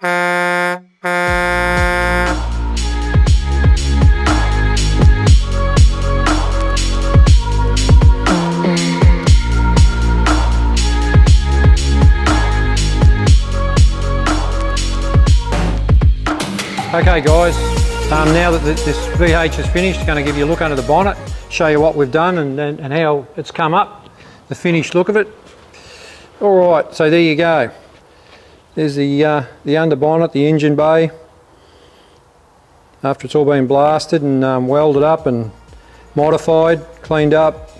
Okay guys, now that this VH is finished, I'm going to give you a look under the bonnet, show you what we've done and how it's come up, the finished look of it. Alright, so there you go. There's the under bonnet, the engine bay, after it's all been blasted and welded up and modified, cleaned up.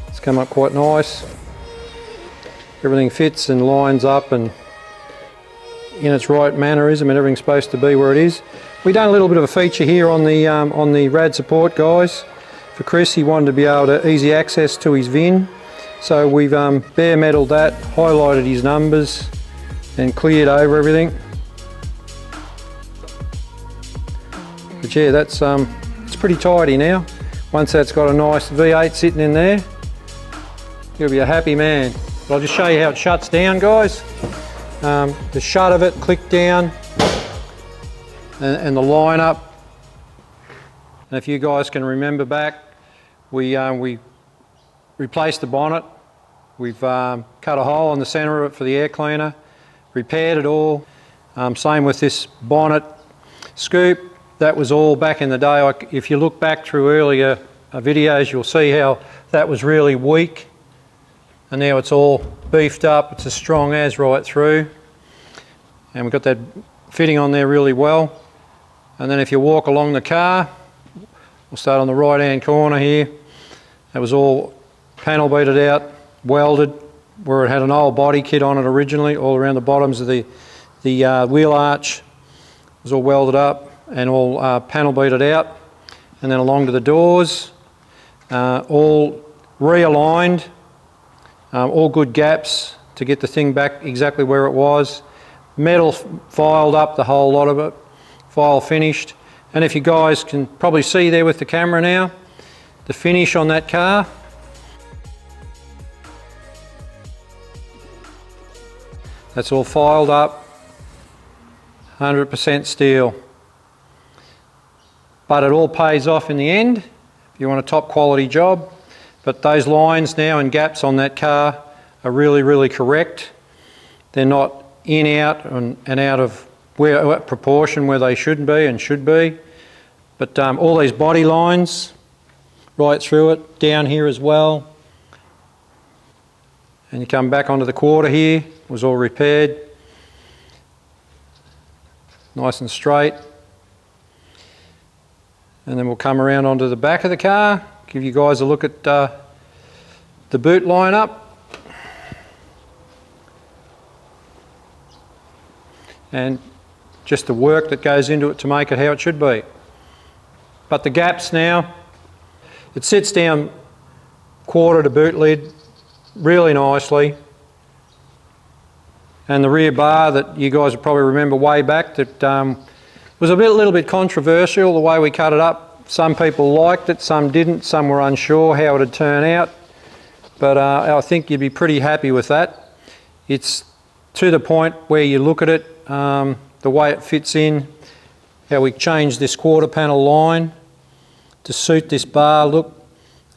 It's come up quite nice. Everything fits and lines up and in its right mannerism, and everything's supposed to be where it is. We've done a little bit of a feature here on the rad support, guys. For Chris, he wanted to be able to easy access to his VIN, so we've bare metaled that, highlighted his numbers, and cleared over everything. But yeah, that's it's pretty tidy now. Once that's got a nice V8 sitting in there, you'll be a happy man. But I'll just show you how it shuts down, guys. The shut of it, click down, and the line up. And if you guys can remember back, we replaced the bonnet. We've cut a hole in the centre of it for the air cleaner, repaired it all. Same with this bonnet scoop. That was all back in the day. If you look back through earlier videos, you'll see how that was really weak. And now it's all beefed up, it's as strong as right through. And we've got that fitting on there really well. And then if you walk along the car, we'll start on the right hand corner here. That was all panel beated out, welded, where it had an old body kit on it originally, all around the bottoms of the wheel arch. It was all welded up and all panel beated out. And then along to the doors, all realigned. All good gaps to get the thing back exactly where it was. Metal filed up, the whole lot of it, file finished. And if you guys can probably see there with the camera now, the finish on that car. That's all filed up, 100% steel. But it all pays off in the end if you want a top quality job. But those lines now and gaps on that car are really, really correct. They're not in, out and out of proportion where they shouldn't be and should be. But all these body lines right through it, down here as well. And you come back onto the quarter here, it was all repaired. Nice and straight. And then we'll come around onto the back of the car. Give you guys a look at the boot line up. And just the work that goes into it to make it how it should be. But the gaps now, it sits down quarter to boot lid really nicely. And the rear bar that you guys will probably remember way back that was a little bit controversial the way we cut it up. Some people liked it, some didn't, some were unsure how it would turn out. But I think you'd be pretty happy with that. It's to the point where you look at it, the way it fits in, how we changed this quarter panel line to suit this bar look,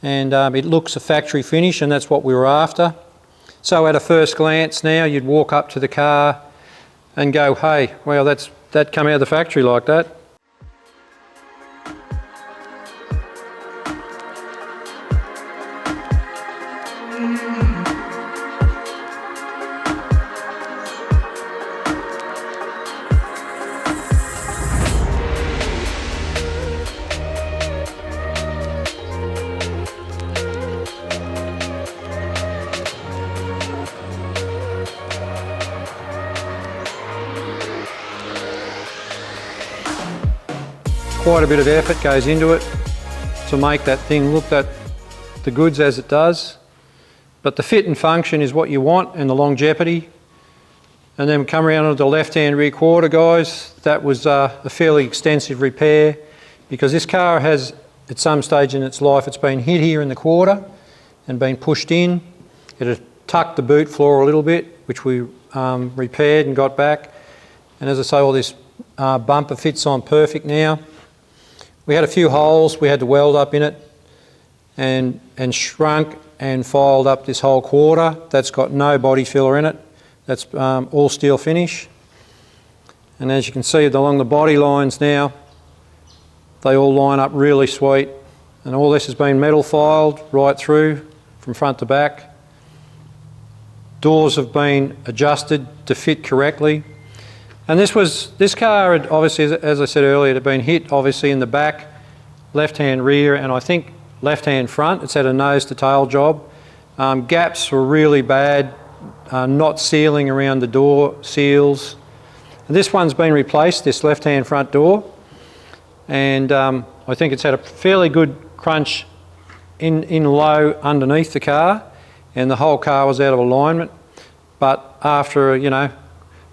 and it looks a factory finish, and that's what we were after. So at a first glance now, you'd walk up to the car and go, hey, well, that come out of the factory like that. Quite a bit of effort goes into it to make that thing look the goods as it does. But the fit and function is what you want, and the longevity. And then we come around to the left-hand rear quarter, guys. That was a fairly extensive repair because this car has, at some stage in its life, it's been hit here in the quarter and been pushed in. It had tucked the boot floor a little bit, which we repaired and got back. And as I say, all this bumper fits on perfect now. We had a few holes we had to weld up in it, and shrunk and filed up this whole quarter. That's got no body filler in it. That's all steel finish. And as you can see along the body lines now, they all line up really sweet. And all this has been metal filed right through from front to back. Doors have been adjusted to fit correctly. And this car had obviously, as I said earlier, it had been hit obviously in the back, left-hand rear, and I think left-hand front. It's had a nose to tail job. Gaps were really bad, not sealing around the door seals. And this one's been replaced, this left-hand front door. And I think it's had a fairly good crunch in low underneath the car, and the whole car was out of alignment. But after, you know,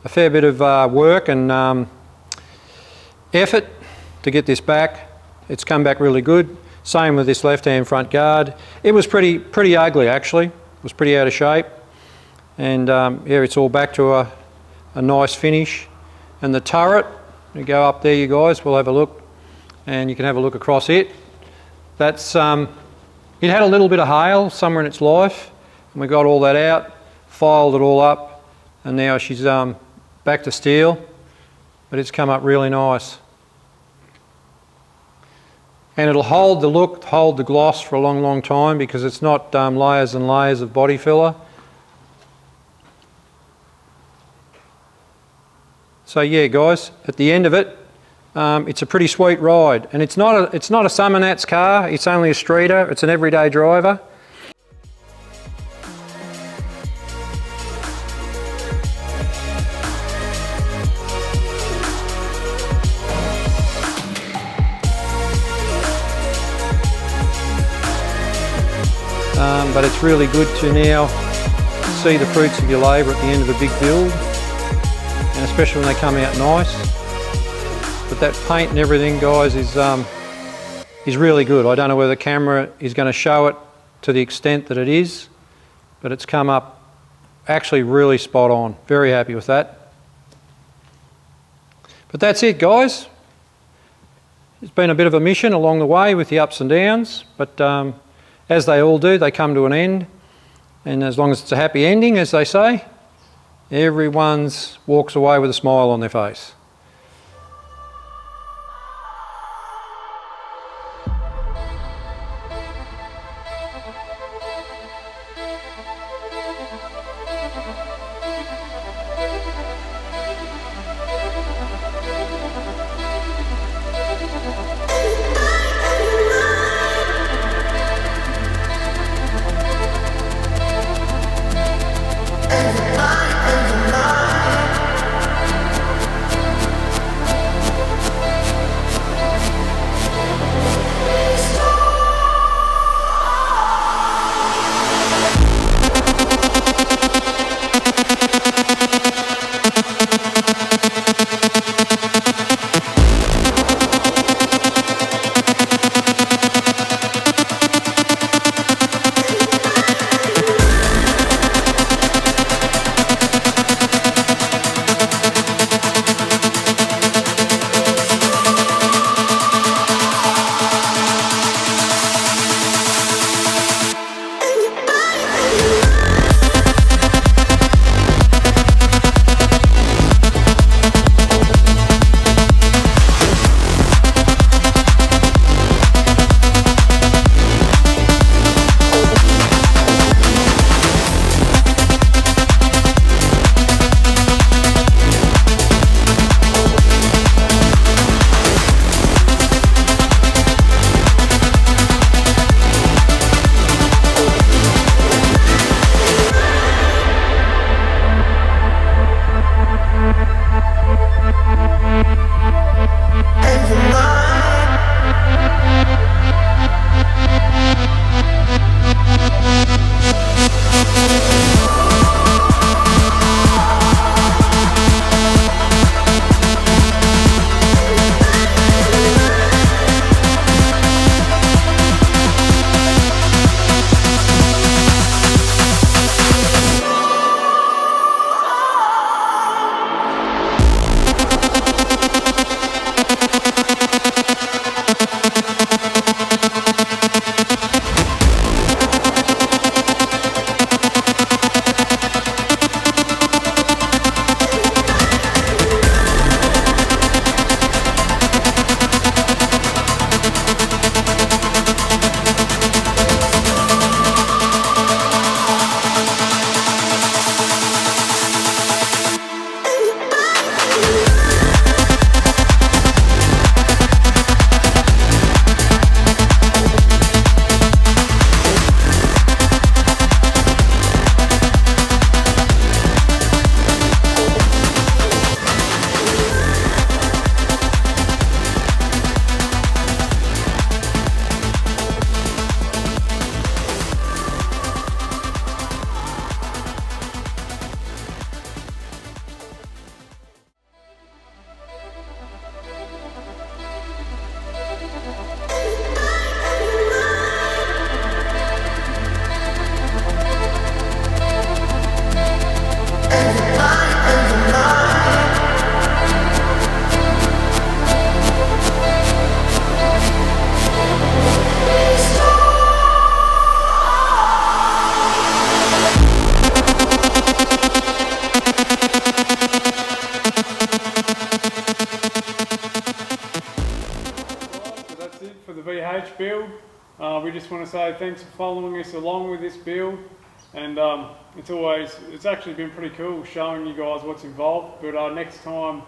a fair bit of work and effort to get this back, it's come back really good. Same with this left-hand front guard. It was pretty ugly actually. It was pretty out of shape. And yeah, it's all back to a nice finish. And the turret, you go up there you guys, we'll have a look, and you can have a look across it. That's, it had a little bit of hail somewhere in its life, and we got all that out, filed it all up, and now she's back to steel, but it's come up really nice. And it'll hold the look, hold the gloss for a long, long time, because it's not layers and layers of body filler. So yeah guys, at the end of it, it's a pretty sweet ride, and it's not a Summer Nats car, it's only a streeter, it's an everyday driver. But it's really good to now see the fruits of your labour at the end of a big build, and especially when they come out nice. But that paint and everything, guys, is really good. I don't know whether the camera is going to show it to the extent that it is, but it's come up actually really spot on. Very happy with that. But that's it, guys. It's been a bit of a mission along the way with the ups and downs, but as they all do, they come to an end. And as long as it's a happy ending, as they say, everyone walks away with a smile on their face. For the VH build. We just want to say thanks for following us along with this build, and it's actually been pretty cool showing you guys what's involved, but next time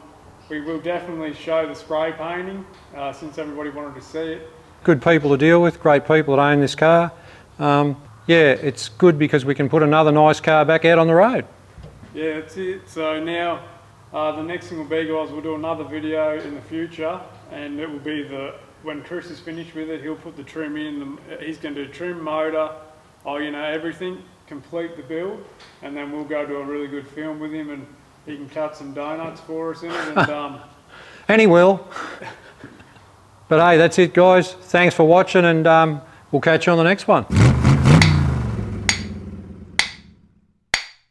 we will definitely show the spray painting since everybody wanted to see it. Good people to deal with, great people that own this car. Yeah, it's good because we can put another nice car back out on the road. Yeah, that's it. So now the next thing will be, guys, we'll do another video in the future, and it will be when Chris is finished with it, he'll put the trim in. He's going to do trim, motor, everything, complete the build, and then we'll go to a really good film with him, and he can cut some donuts for us in it. And, and he will. But hey, that's it, guys. Thanks for watching, and we'll catch you on the next one.